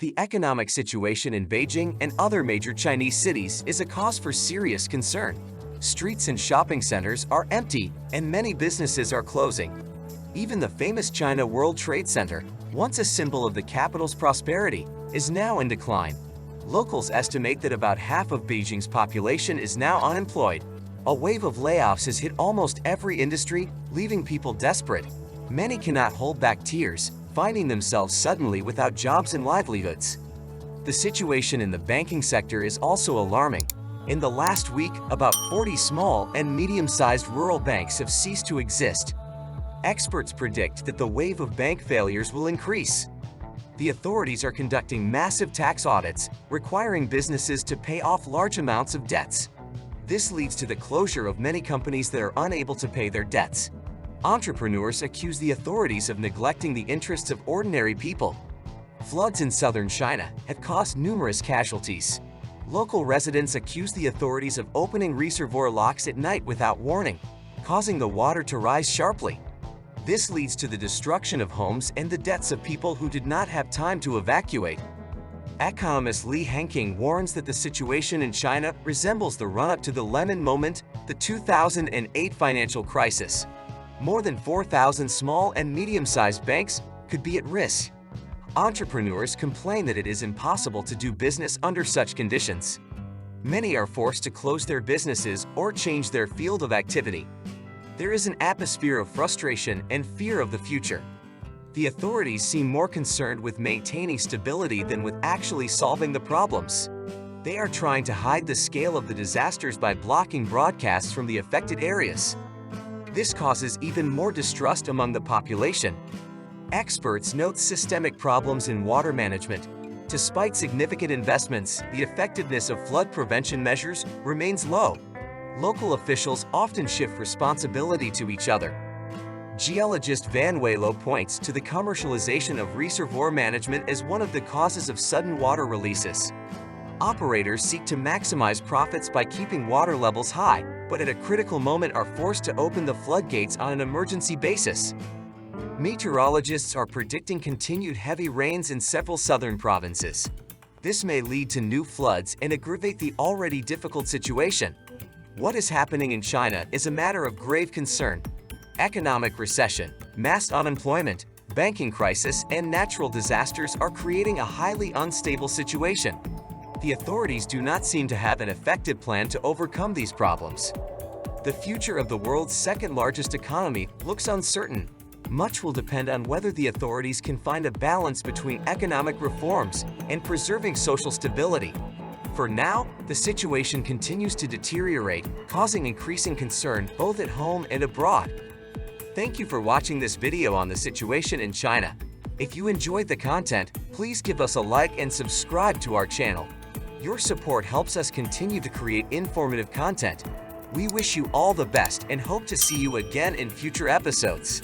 The economic situation in Beijing and other major Chinese cities is a cause for serious concern. Streets and shopping centers are empty, and many businesses are closing. Even the famous China World Trade Center, once a symbol of the capital's prosperity, is now in decline. Locals estimate that about half of Beijing's population is now unemployed. A wave of layoffs has hit almost every industry, leaving people desperate. Many cannot hold back tears, finding themselves suddenly without jobs and livelihoods. The situation in the banking sector is also alarming. In the last week, about 40 small and medium-sized rural banks have ceased to exist. Experts predict that the wave of bank failures will increase. The authorities are conducting massive tax audits, requiring businesses to pay off large amounts of debts. This leads to the closure of many companies that are unable to pay their debts. Entrepreneurs accuse the authorities of neglecting the interests of ordinary people. Floods in southern China have caused numerous casualties. Local residents accuse the authorities of opening reservoir locks at night without warning, causing the water to rise sharply. This leads to the destruction of homes and the deaths of people who did not have time to evacuate. Economist Li Hengqing warns that the situation in China resembles the run-up to the lemon moment, the 2008 financial crisis. More than 4,000 small and medium-sized banks could be at risk. Entrepreneurs complain that it is impossible to do business under such conditions. Many are forced to close their businesses or change their field of activity. There is an atmosphere of frustration and fear of the future. The authorities seem more concerned with maintaining stability than with actually solving the problems. They are trying to hide the scale of the disasters by blocking broadcasts from the affected areas. This causes even more distrust among the population. Experts note systemic problems in water management. Despite significant investments, the effectiveness of flood prevention measures remains low. Local officials often shift responsibility to each other. Geologist Van Welo points to the commercialization of reservoir management as one of the causes of sudden water releases. Operators seek to maximize profits by keeping water levels high, but at a critical moment are forced to open the floodgates on an emergency basis. Meteorologists are predicting continued heavy rains in several southern provinces. This may lead to new floods and aggravate the already difficult situation. What is happening in China is a matter of grave concern. Economic recession, mass unemployment, banking crisis, and natural disasters are creating a highly unstable situation. The authorities do not seem to have an effective plan to overcome these problems. The future of the world's second-largest economy looks uncertain. Much will depend on whether the authorities can find a balance between economic reforms and preserving social stability. For now, the situation continues to deteriorate, causing increasing concern both at home and abroad. Thank you for watching this video on the situation in China. If you enjoyed the content, please give us a like and subscribe to our channel. Your support helps us continue to create informative content. We wish you all the best and hope to see you again in future episodes.